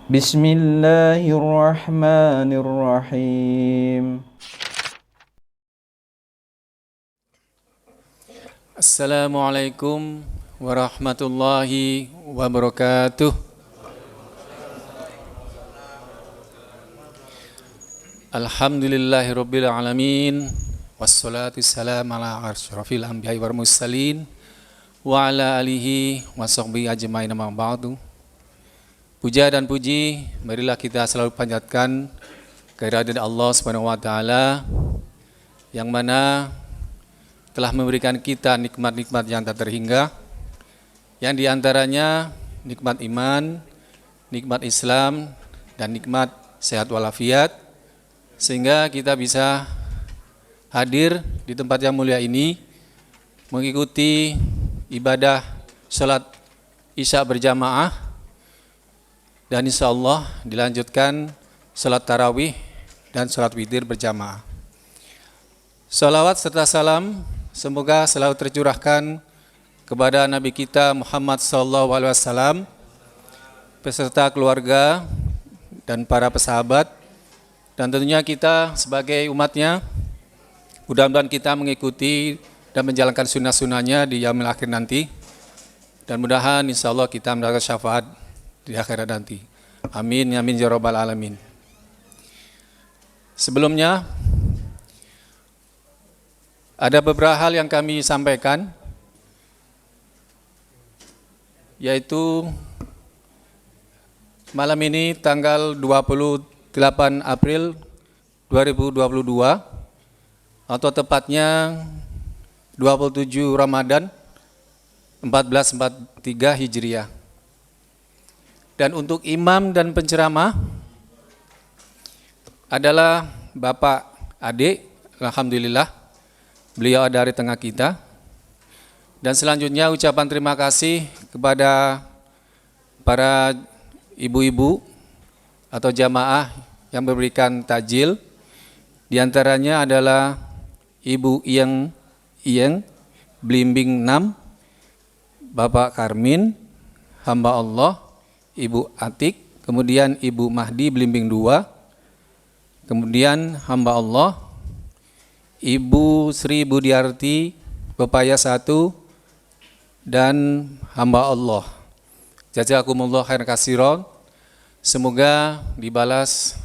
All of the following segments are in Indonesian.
Bismillahirrahmanirrahim. Assalamualaikum warahmatullahi wabarakatuh. Alhamdulillahirabbil alamin wassalatu wassalamu ala asyrafil anbiya'i wal mursalin wa ala alihi washabbihi ajmain amma ba'du. Puja dan puji marilah kita selalu panjatkan kehadirat Allah Subhanahu wa taala yang mana telah memberikan kita nikmat-nikmat yang tak terhingga, yang diantaranya nikmat iman, nikmat Islam, dan nikmat sehat walafiat, sehingga kita bisa hadir di tempat yang mulia ini mengikuti ibadah salat Isya berjamaah, dan insya Allah dilanjutkan salat tarawih dan salat witir berjamaah. Salawat serta salam semoga selalu tercurahkan kepada Nabi kita Muhammad SAW beserta keluarga dan para pesahabat, dan tentunya kita sebagai umatnya mudah-mudahan kita mengikuti dan menjalankan sunnah-sunnahnya di yaumil akhir nanti, dan mudah-mudahan insya Allah kita mendapatkan syafaat di akhirat nanti. Amin, amin ya rabbal alamin. Sebelumnya ada beberapa hal yang kami sampaikan, yaitu malam ini tanggal 28 April 2022 atau tepatnya 27 Ramadan 1443 Hijriah. Dan untuk imam dan penceramah adalah Bapak Ade, alhamdulillah beliau ada di tengah kita. Dan selanjutnya ucapan terima kasih kepada para ibu-ibu atau jamaah yang memberikan takjil. Di antaranya adalah Ibu Iyeng Blimbing 6, Bapak Karmin, hamba Allah, Ibu Atik, kemudian Ibu Mahdi Blimbing 2, kemudian hamba Allah, Ibu Sri Budiarti Pepaya 1, dan hamba Allah. Jazakumullah khairan katsiran. Semoga dibalas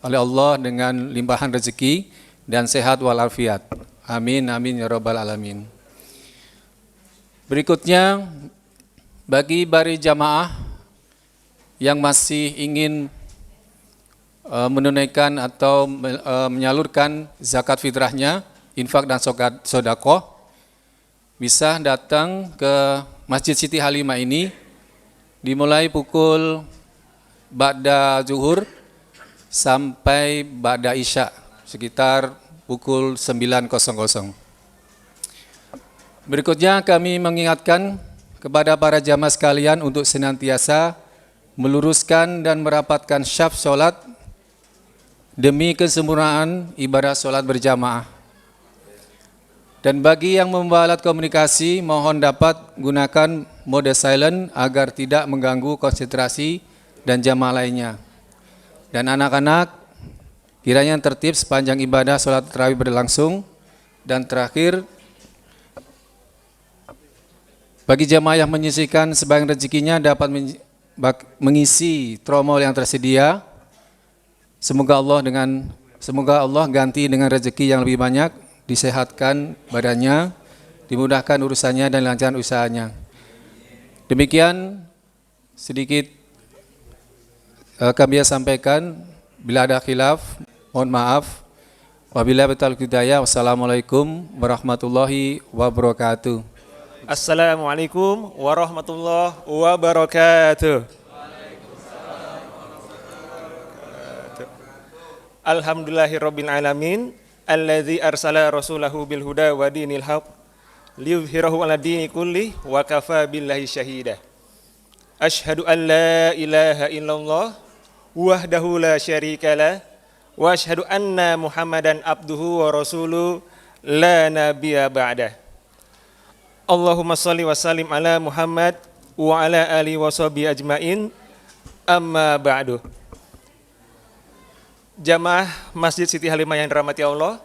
oleh Allah dengan limpahan rezeki dan sehat walafiat. Amin, amin ya rabbal alamin. Berikutnya, bagi jamaah yang masih ingin menunaikan atau menyalurkan zakat fitrahnya, infak dan sedekah, bisa datang ke Masjid Siti Halimah ini dimulai pukul ba'da zuhur sampai ba'da isya sekitar pukul 9.00. Berikutnya kami mengingatkan kepada para jamaah sekalian untuk senantiasa meluruskan dan merapatkan syaf sholat demi kesempurnaan ibadah sholat berjamaah. Dan bagi yang membawa alat komunikasi, mohon dapat gunakan mode silent agar tidak mengganggu konsentrasi dan jamaah lainnya. Dan anak-anak kiranya tertib sepanjang ibadah sholat tarawih berlangsung. Dan terakhir, bagi jamaah yang menyisihkan sebagian rezekinya dapat mengisi tromol yang tersedia. Semoga Allah ganti dengan rezeki yang lebih banyak, disehatkan badannya, dimudahkan urusannya dan lancarkan usahanya. Demikian sedikit kami sampaikan. Bila ada khilaf, mohon maaf. Wabillahi taufiq hidayah. Wassalamualaikum warahmatullahi wabarakatuh. Assalamualaikum warahmatullahi wabarakatuh. Alhamdulillahirabbil alamin alladzi arsala rasulahu bil huda wa dinil haq liyuzhirahu 'ala dini kulli wa kafa billahi syahida. Asyhadu an la ilaha illallah wahdahu la syarikalah wa asyhadu anna Muhammadan abduhu wa rasuluhu la nabiyya ba'dah. Allahumma shalli wa sallim ala Muhammad wa ala alihi wa sahbihi ajmain. Amma ba'du. Jamaah Masjid Siti Halimah yang dirahmati Allah,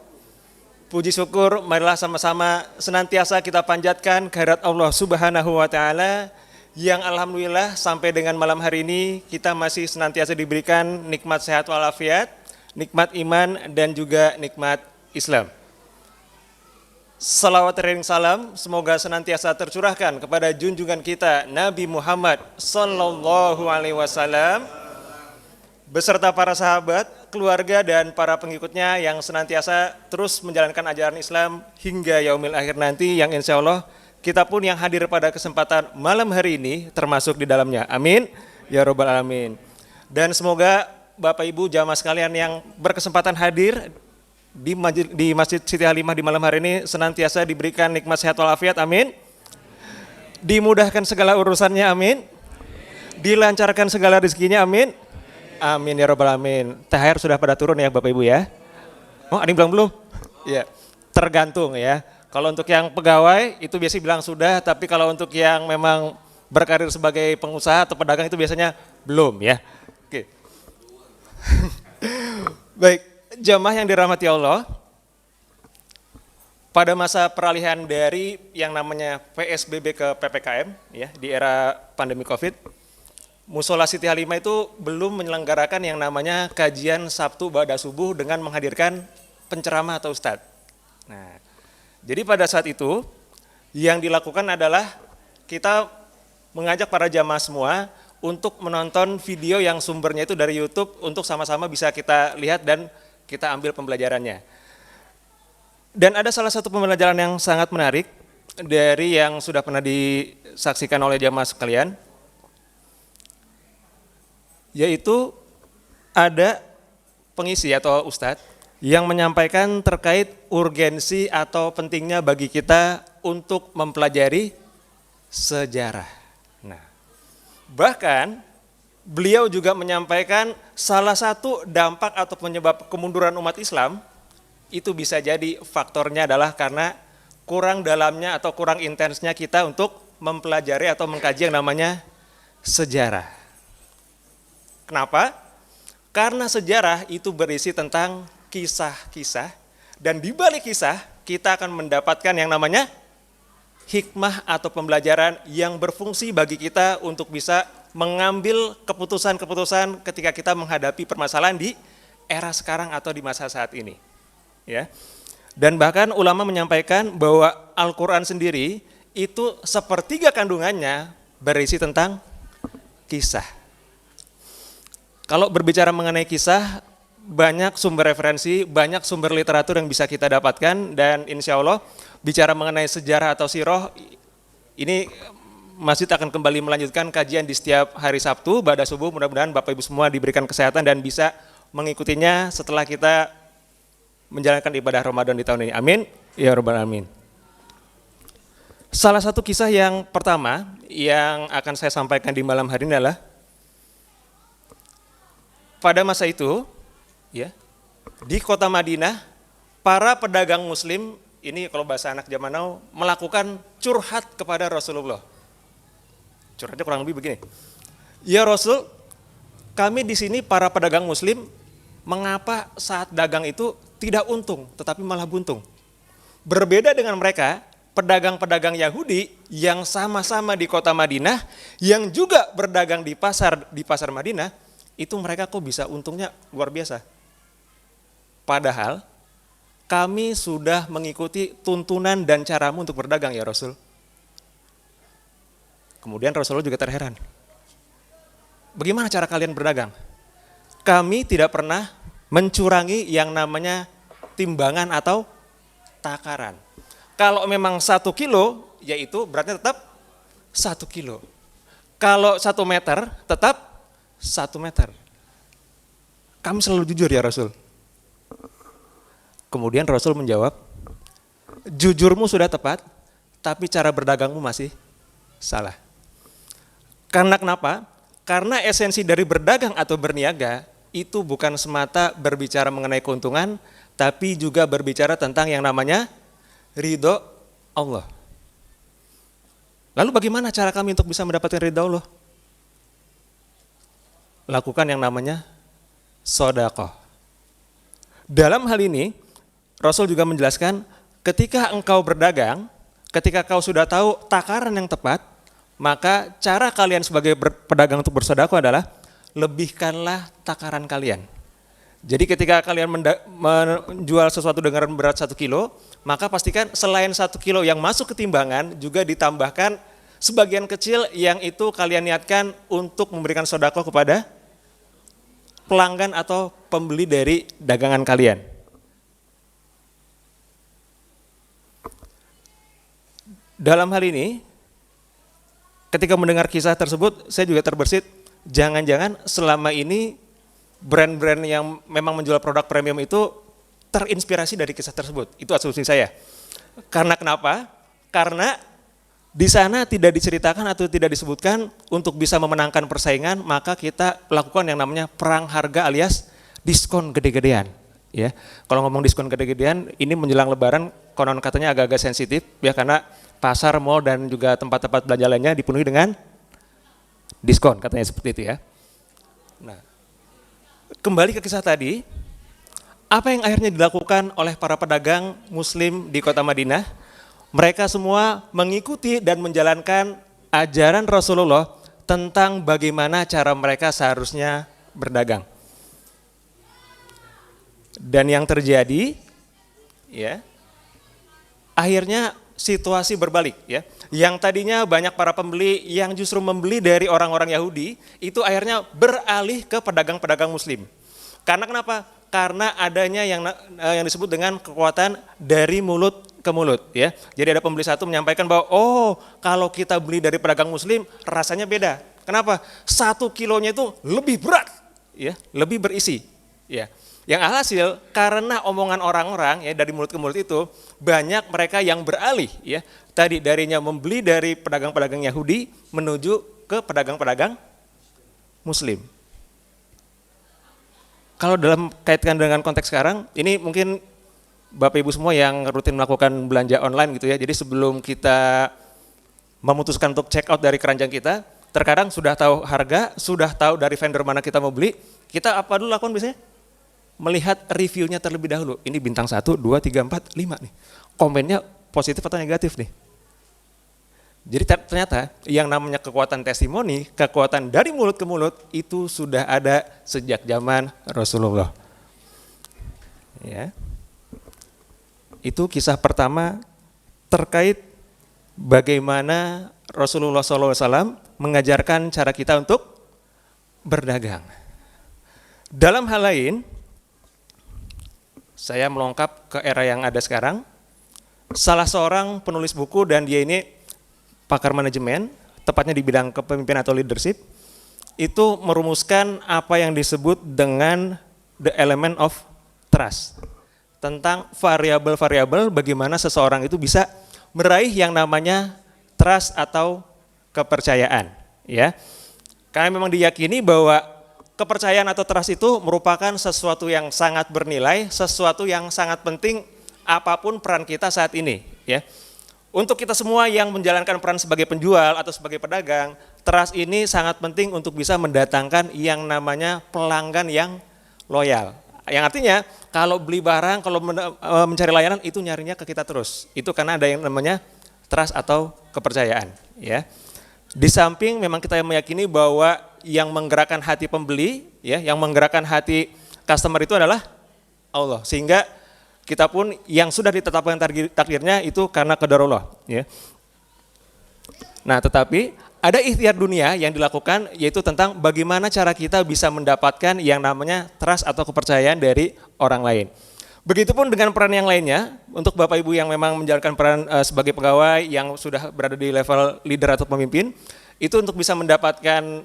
puji syukur marilah sama-sama senantiasa kita panjatkan kehadirat Allah Subhanahu wa taala yang alhamdulillah sampai dengan malam hari ini kita masih senantiasa diberikan nikmat sehat walafiat, nikmat iman dan juga nikmat Islam. Salawat dan salam semoga senantiasa tercurahkan kepada junjungan kita Nabi Muhammad sallallahu alaihi wasallam beserta para sahabat, keluarga dan para pengikutnya yang senantiasa terus menjalankan ajaran Islam hingga yaumil akhir nanti, yang insya Allah kita pun yang hadir pada kesempatan malam hari ini termasuk di dalamnya. Amin ya robbal alamin. Dan semoga Bapak Ibu jamaah sekalian yang berkesempatan hadir di Masjid Siti Halimah di malam hari ini senantiasa diberikan nikmat sehat walafiat, amin. Dimudahkan segala urusannya, amin. Dilancarkan segala rezekinya, amin. Amin ya robbal alamin. THR sudah pada turun ya Bapak Ibu ya? Oh, ada yang bilang belum? Ya, tergantung ya. Kalau untuk yang pegawai itu biasanya bilang sudah, tapi kalau untuk yang memang berkarir sebagai pengusaha atau pedagang itu biasanya belum ya. Oke. Baik. Jamaah yang dirahmati Allah, pada masa peralihan dari yang namanya PSBB ke PPKM ya di era pandemi Covid, Musola Siti Halimah itu belum menyelenggarakan yang namanya kajian Sabtu ba'da subuh dengan menghadirkan penceramah atau ustadz. Nah, jadi pada saat itu yang dilakukan adalah kita mengajak para jamaah semua untuk menonton video yang sumbernya itu dari YouTube untuk sama-sama bisa kita lihat dan kita ambil pembelajarannya. Dan ada salah satu pembelajaran yang sangat menarik dari yang sudah pernah disaksikan oleh jamaah sekalian, yaitu ada pengisi atau ustadz yang menyampaikan terkait urgensi atau pentingnya bagi kita untuk mempelajari sejarah. Nah, bahkan beliau juga menyampaikan salah satu dampak atau penyebab kemunduran umat Islam itu bisa jadi faktornya adalah karena kurang dalamnya atau kurang intensnya kita untuk mempelajari atau mengkaji yang namanya sejarah. Kenapa? Karena sejarah itu berisi tentang kisah-kisah dan di balik kisah kita akan mendapatkan yang namanya hikmah atau pembelajaran yang berfungsi bagi kita untuk bisa mengambil keputusan-keputusan ketika kita menghadapi permasalahan di era sekarang atau di masa saat ini. Ya. Dan bahkan ulama menyampaikan bahwa Al-Quran sendiri itu sepertiga kandungannya berisi tentang kisah. Kalau berbicara mengenai kisah, banyak sumber referensi, banyak sumber literatur yang bisa kita dapatkan, dan insya Allah bicara mengenai sejarah atau sirah, ini Masjid akan kembali melanjutkan kajian di setiap hari Sabtu ba'da subuh. Mudah-mudahan Bapak Ibu semua diberikan kesehatan dan bisa mengikutinya setelah kita menjalankan ibadah Ramadan di tahun ini. Amin ya rabbal alamin. Salah satu kisah yang pertama yang akan saya sampaikan di malam hari ini adalah pada masa itu ya, di kota Madinah para pedagang muslim ini kalau bahasa anak zaman now melakukan curhat kepada Rasulullah. Curhatnya kurang lebih begini. Ya Rasul, kami di sini para pedagang muslim, mengapa saat dagang itu tidak untung tetapi malah buntung? Berbeda dengan mereka, pedagang-pedagang Yahudi yang sama-sama di kota Madinah, yang juga berdagang di pasar Madinah, itu mereka kok bisa untungnya luar biasa. Padahal kami sudah mengikuti tuntunan dan caramu untuk berdagang ya Rasul. Kemudian Rasulullah juga terheran. Bagaimana cara kalian berdagang? Kami tidak pernah mencurangi yang namanya timbangan atau takaran. Kalau memang 1 kilo, yaitu beratnya tetap 1 kilo. Kalau 1 meter, tetap 1 meter. Kami selalu jujur ya Rasul. Kemudian Rasul menjawab, jujurmu sudah tepat, tapi cara berdagangmu masih salah. Karena kenapa? Karena esensi dari berdagang atau berniaga itu bukan semata berbicara mengenai keuntungan, tapi juga berbicara tentang yang namanya ridho Allah. Lalu bagaimana cara kami untuk bisa mendapatkan ridho Allah? lakukan yang namanya sedekah. Dalam hal ini, Rasul juga menjelaskan, ketika engkau berdagang, ketika kau sudah tahu takaran yang tepat, maka cara kalian sebagai pedagang untuk bersedekah adalah lebihkanlah takaran kalian. Jadi ketika kalian menjual sesuatu dengan berat 1 kilo, maka pastikan selain 1 kilo yang masuk ke timbangan, juga ditambahkan sebagian kecil yang itu kalian niatkan untuk memberikan sedekah kepada pelanggan atau pembeli dari dagangan kalian. Dalam hal ini, ketika mendengar kisah tersebut, saya juga terbersit, jangan-jangan selama ini brand-brand yang memang menjual produk premium itu terinspirasi dari kisah tersebut. Itu asumsi saya. Karena kenapa? Karena di sana tidak diceritakan atau tidak disebutkan untuk bisa memenangkan persaingan, maka kita lakukan yang namanya perang harga alias diskon gede-gedean. Ya, kalau ngomong diskon gede-gedean, ini menjelang Lebaran, konon katanya agak-agak sensitif, ya karena pasar, mal dan juga tempat-tempat belanja lainnya dipenuhi dengan diskon, katanya seperti itu ya. Nah, kembali ke kisah tadi, apa yang akhirnya dilakukan oleh para pedagang Muslim di kota Madinah? Mereka semua mengikuti dan menjalankan ajaran Rasulullah tentang bagaimana cara mereka seharusnya berdagang. Dan yang terjadi, ya, akhirnya situasi berbalik, ya. Yang tadinya banyak para pembeli yang justru membeli dari orang-orang Yahudi, itu akhirnya beralih ke pedagang-pedagang Muslim. Karena kenapa? Karena adanya yang disebut dengan kekuatan dari mulut ke mulut, ya. Jadi ada pembeli satu menyampaikan bahwa, oh, kalau kita beli dari pedagang Muslim rasanya beda. Kenapa? 1 kilonya itu lebih berat, ya, lebih berisi, ya. Yang alhasil karena omongan orang-orang, ya, dari mulut ke mulut itu, banyak mereka yang beralih, ya, tadi darinya membeli dari pedagang-pedagang Yahudi menuju ke pedagang-pedagang Muslim. Kalau dalam kaitkan dengan konteks sekarang, ini mungkin Bapak Ibu semua yang rutin melakukan belanja online gitu ya, jadi sebelum kita memutuskan untuk check out dari keranjang kita, terkadang sudah tahu harga, sudah tahu dari vendor mana kita mau beli, kita apa dulu lakukan biasanya? Melihat reviewnya terlebih dahulu. Ini bintang 1, 2, 3, 4, 5 nih. Komennya positif atau negatif nih. Jadi ternyata yang namanya kekuatan testimoni, kekuatan dari mulut ke mulut itu sudah ada sejak zaman Rasulullah. Ya. Itu kisah pertama terkait bagaimana Rasulullah SAW mengajarkan cara kita untuk berdagang. Dalam hal lain, saya melengkap ke era yang ada sekarang. Salah seorang penulis buku dan dia ini pakar manajemen, tepatnya di bidang kepemimpinan atau leadership, itu merumuskan apa yang disebut dengan the element of trust. Tentang variabel-variabel bagaimana seseorang itu bisa meraih yang namanya trust atau kepercayaan. Ya. Karena memang diyakini bahwa kepercayaan atau trust itu merupakan sesuatu yang sangat bernilai, sesuatu yang sangat penting apapun peran kita saat ini, ya. Untuk kita semua yang menjalankan peran sebagai penjual atau sebagai pedagang, trust ini sangat penting untuk bisa mendatangkan yang namanya pelanggan yang loyal. Yang artinya kalau beli barang, kalau mencari layanan itu nyarinya ke kita terus. Itu karena ada yang namanya trust atau kepercayaan, ya. Di samping memang kita meyakini bahwa yang menggerakkan hati pembeli, ya, yang menggerakkan hati customer itu adalah Allah. Sehingga kita pun yang sudah ditetapkan takdirnya itu karena qadarullah, ya. Nah, tetapi ada ikhtiar dunia yang dilakukan yaitu tentang bagaimana cara kita bisa mendapatkan yang namanya trust atau kepercayaan dari orang lain. Begitupun dengan peran yang lainnya, untuk Bapak Ibu yang memang menjalankan peran sebagai pegawai yang sudah berada di level leader atau pemimpin, itu untuk bisa mendapatkan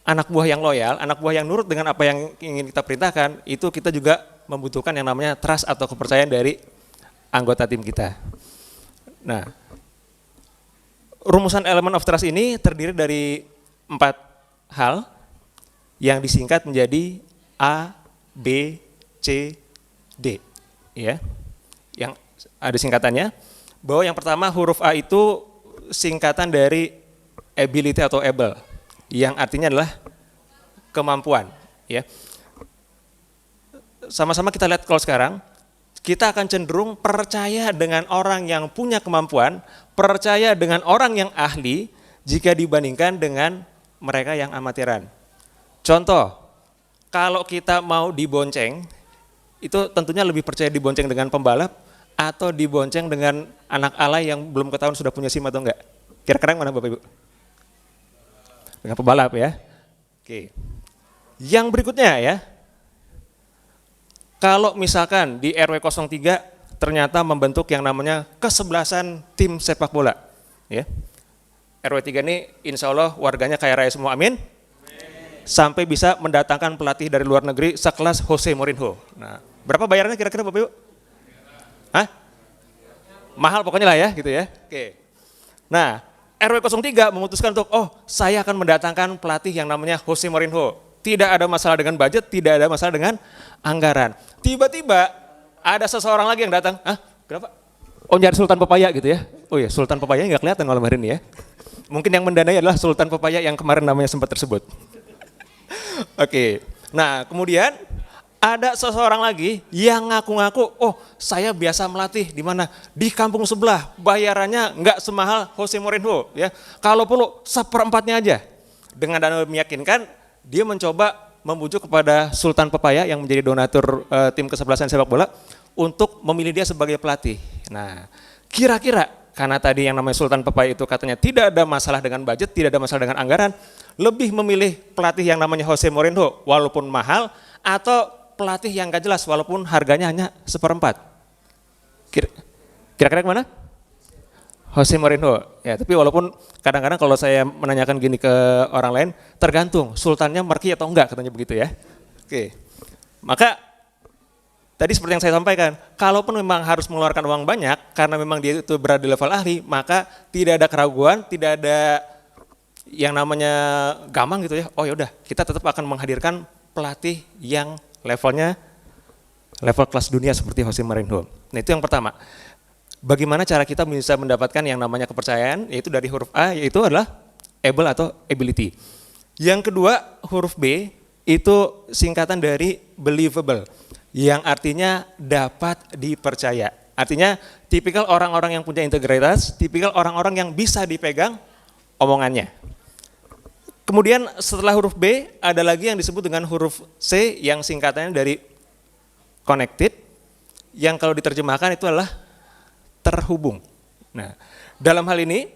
anak buah yang loyal, anak buah yang nurut dengan apa yang ingin kita perintahkan, itu kita juga membutuhkan yang namanya trust atau kepercayaan dari anggota tim kita. Nah, rumusan element of trust ini terdiri dari 4 hal yang disingkat menjadi A, B, C, D, ya. Yang ada singkatannya, bahwa yang pertama huruf A itu singkatan dari ability atau able, yang artinya adalah kemampuan, ya. Sama-sama kita lihat kalau sekarang, kita akan cenderung percaya dengan orang yang punya kemampuan, percaya dengan orang yang ahli jika dibandingkan dengan mereka yang amatiran. Contoh, kalau kita mau dibonceng, itu tentunya lebih percaya dibonceng dengan pembalap atau dibonceng dengan anak alay yang belum ketahuan sudah punya SIM atau enggak. Kira-kira yang mana Bapak Ibu? Dengan pembalap ya. Oke. Yang berikutnya ya, kalau misalkan di RW 03 ternyata membentuk yang namanya kesebelasan tim sepak bola. Ya. RW 3 ini insya Allah warganya kaya raya semua, amin. Sampai bisa mendatangkan pelatih dari luar negeri sekelas Jose Mourinho. Nah, berapa bayarnya kira-kira Bapak Ibu? Hah? Mahal pokoknya lah ya gitu ya. Oke. Nah, RW 03 memutuskan untuk, saya akan mendatangkan pelatih yang namanya Jose Mourinho. Tidak ada masalah dengan budget, tidak ada masalah dengan anggaran. Tiba-tiba ada seseorang lagi yang datang, kenapa? Oh, nyari Sultan Pepaya gitu ya. Oh ya, Sultan Pepaya nggak kelihatan malam hari ini ya. Mungkin yang mendanai adalah Sultan Pepaya yang kemarin namanya sempat tersebut. Oke, nah kemudian ada seseorang lagi yang ngaku-ngaku, saya biasa melatih di mana? Di kampung sebelah, bayarannya nggak semahal Jose Mourinho ya. Kalau perlu seperempatnya aja. Dengan dana meyakinkan, dia mencoba membujuk kepada Sultan Pepaya yang menjadi donatur tim kesebelasan sepak bola untuk memilih dia sebagai pelatih. Nah, kira-kira karena tadi yang namanya Sultan Pepaya itu katanya tidak ada masalah dengan budget, tidak ada masalah dengan anggaran, lebih memilih pelatih yang namanya Jose Mourinho walaupun mahal atau pelatih yang gak jelas walaupun harganya hanya seperempat. Kira-kira kemana? Jose Mourinho. Ya, tapi walaupun kadang-kadang kalau saya menanyakan gini ke orang lain, tergantung sultannya marki atau enggak katanya begitu ya. Oke. Maka tadi seperti yang saya sampaikan, kalaupun memang harus mengeluarkan uang banyak karena memang dia itu berada di level ahli, maka tidak ada keraguan, tidak ada yang namanya gamang gitu ya. Oh yaudah, kita tetap akan menghadirkan pelatih yang levelnya level kelas dunia seperti Jose Mourinho. Nah itu yang pertama. Bagaimana cara kita bisa mendapatkan yang namanya kepercayaan, yaitu dari huruf A, yaitu adalah able atau ability. Yang kedua, huruf B, itu singkatan dari believable, yang artinya dapat dipercaya. Artinya tipikal orang-orang yang punya integritas, tipikal orang-orang yang bisa dipegang omongannya. Kemudian setelah huruf B, ada lagi yang disebut dengan huruf C, yang singkatannya dari connected, yang kalau diterjemahkan itu adalah terhubung. Nah, dalam hal ini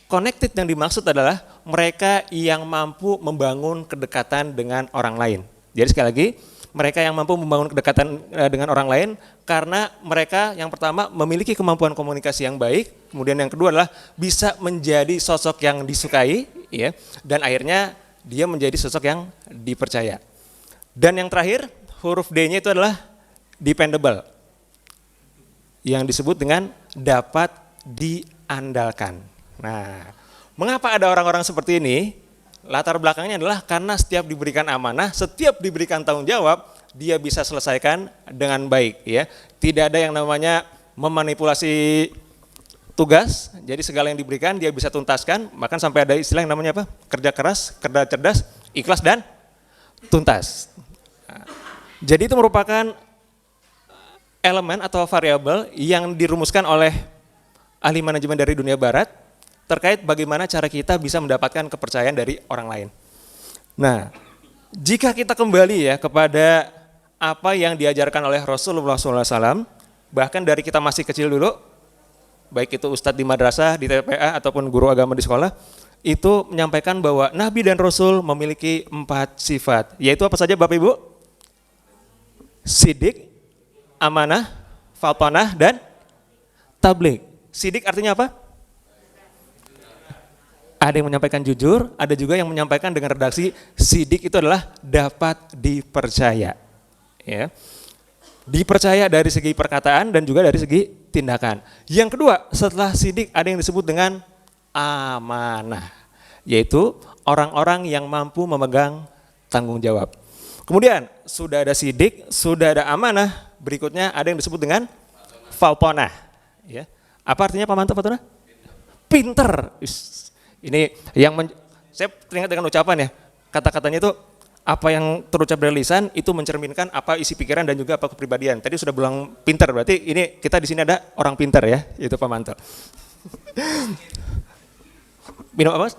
connected yang dimaksud adalah mereka yang mampu membangun kedekatan dengan orang lain. Jadi sekali lagi, mereka yang mampu membangun kedekatan dengan orang lain karena mereka yang pertama memiliki kemampuan komunikasi yang baik, kemudian yang kedua adalah bisa menjadi sosok yang disukai, ya, dan akhirnya dia menjadi sosok yang dipercaya. Dan yang terakhir, huruf D-nya itu adalah dependable, yang disebut dengan dapat diandalkan. Nah, mengapa ada orang-orang seperti ini? Latar belakangnya adalah karena setiap diberikan amanah, setiap diberikan tanggung jawab, dia bisa selesaikan dengan baik. Ya, tidak ada yang namanya memanipulasi tugas. Jadi segala yang diberikan dia bisa tuntaskan. Bahkan sampai ada istilah yang namanya apa? Kerja keras, kerja cerdas, ikhlas dan tuntas. Nah, jadi itu merupakan elemen atau variabel yang dirumuskan oleh ahli manajemen dari dunia barat terkait bagaimana cara kita bisa mendapatkan kepercayaan dari orang lain. Nah, jika kita kembali ya kepada apa yang diajarkan oleh Rasulullah SAW, bahkan dari kita masih kecil dulu, baik itu ustadz di madrasah, di TPA ataupun guru agama di sekolah, itu menyampaikan bahwa Nabi dan Rasul memiliki 4 sifat, yaitu apa saja Bapak Ibu? Sidik, amanah, fatonah, dan tabligh. Sidik artinya apa? Ada yang menyampaikan jujur, ada juga yang menyampaikan dengan redaksi sidik itu adalah dapat dipercaya. Ya. Dipercaya dari segi perkataan dan juga dari segi tindakan. Yang kedua, setelah sidik ada yang disebut dengan amanah, yaitu orang-orang yang mampu memegang tanggung jawab. Kemudian sudah ada sidik, sudah ada amanah, berikutnya ada yang disebut dengan fatonah. Ya. Apa artinya Pak Manto fatonah? Pinter. Ini yang saya teringat dengan ucapan ya, kata-katanya itu apa yang terucap dari lisan itu mencerminkan apa isi pikiran dan juga apa kepribadian. Tadi sudah bilang pintar, berarti ini kita di sini ada orang pintar ya, itu Pak Manto. Minum apa?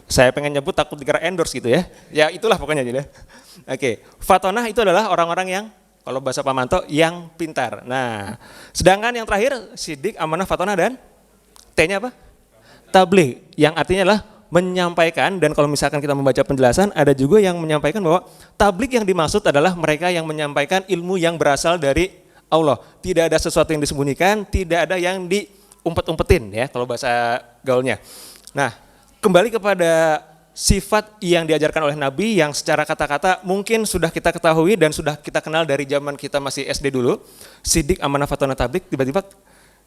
Saya pengen nyebut takut dikira endorse gitu ya. Ya itulah pokoknya jadi. Oke, fatonah itu adalah orang-orang yang kalau bahasa Pak Manto yang pintar. Nah, sedangkan yang terakhir sidik, amanah, fatonah dan T-nya apa? Tabligh, yang artinya adalah menyampaikan. Dan kalau misalkan kita membaca penjelasan, ada juga yang menyampaikan bahwa tabligh yang dimaksud adalah mereka yang menyampaikan ilmu yang berasal dari Allah. Tidak ada sesuatu yang disembunyikan, tidak ada yang diumpet-umpetin ya kalau bahasa gaulnya. Nah, kembali kepada sifat yang diajarkan oleh Nabi yang secara kata-kata mungkin sudah kita ketahui dan sudah kita kenal dari zaman kita masih SD dulu. Sidik, amanah, fatonah, tabligh, tiba-tiba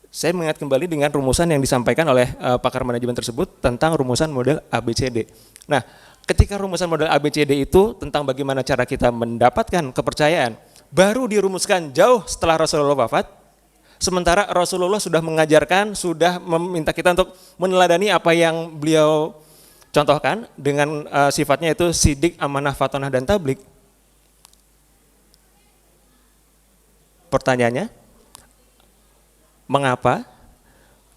saya mengingat kembali dengan rumusan yang disampaikan oleh pakar manajemen tersebut tentang rumusan model ABCD. Nah, ketika rumusan model ABCD itu tentang bagaimana cara kita mendapatkan kepercayaan, baru dirumuskan jauh setelah Rasulullah wafat, sementara Rasulullah sudah mengajarkan, sudah meminta kita untuk meneladani apa yang beliau contohkan dengan sifatnya itu sidik, amanah, fatonah, dan tabligh. Pertanyaannya, mengapa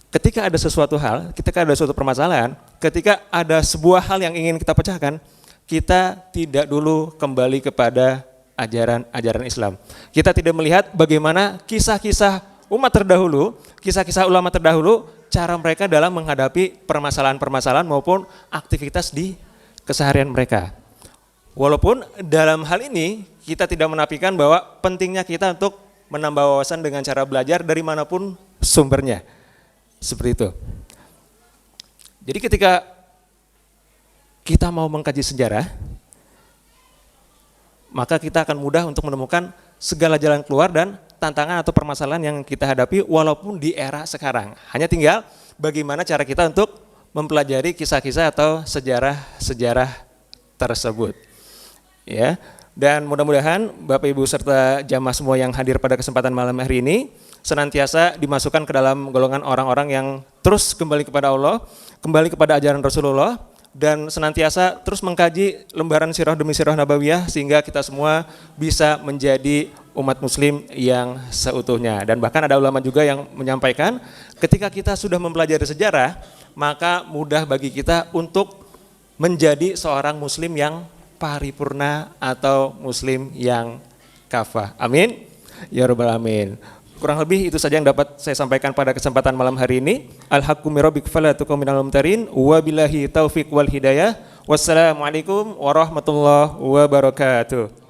ketika ada sesuatu hal, ketika ada suatu permasalahan, ketika ada sebuah hal yang ingin kita pecahkan, kita tidak dulu kembali kepada ajaran Islam. Kita tidak melihat bagaimana kisah-kisah umat terdahulu, kisah-kisah ulama terdahulu, cara mereka dalam menghadapi permasalahan-permasalahan maupun aktivitas di keseharian mereka. Walaupun dalam hal ini kita tidak menafikan bahwa pentingnya kita untuk menambah wawasan dengan cara belajar dari manapun sumbernya. Seperti itu. Jadi ketika kita mau mengkaji sejarah, maka kita akan mudah untuk menemukan segala jalan keluar dan tantangan atau permasalahan yang kita hadapi walaupun di era sekarang. Hanya tinggal bagaimana cara kita untuk mempelajari kisah-kisah atau sejarah-sejarah tersebut. Ya. Dan mudah-mudahan Bapak Ibu serta jamaah semua yang hadir pada kesempatan malam hari ini senantiasa dimasukkan ke dalam golongan orang-orang yang terus kembali kepada Allah, kembali kepada ajaran Rasulullah, dan senantiasa terus mengkaji lembaran sirah demi sirah nabawiyah sehingga kita semua bisa menjadi umat muslim yang seutuhnya. Dan bahkan ada ulama juga yang menyampaikan ketika kita sudah mempelajari sejarah, maka mudah bagi kita untuk menjadi seorang muslim yang paripurna atau muslim yang kafah. Amin. Ya rabbal alamin. Kurang lebih itu saja yang dapat saya sampaikan pada kesempatan malam hari ini. Al-haqqu min rabbik fala takun minal mumtarin. Wabillahi taufiq wal hidayah. Wassalamualaikum warahmatullahi wabarakatuh.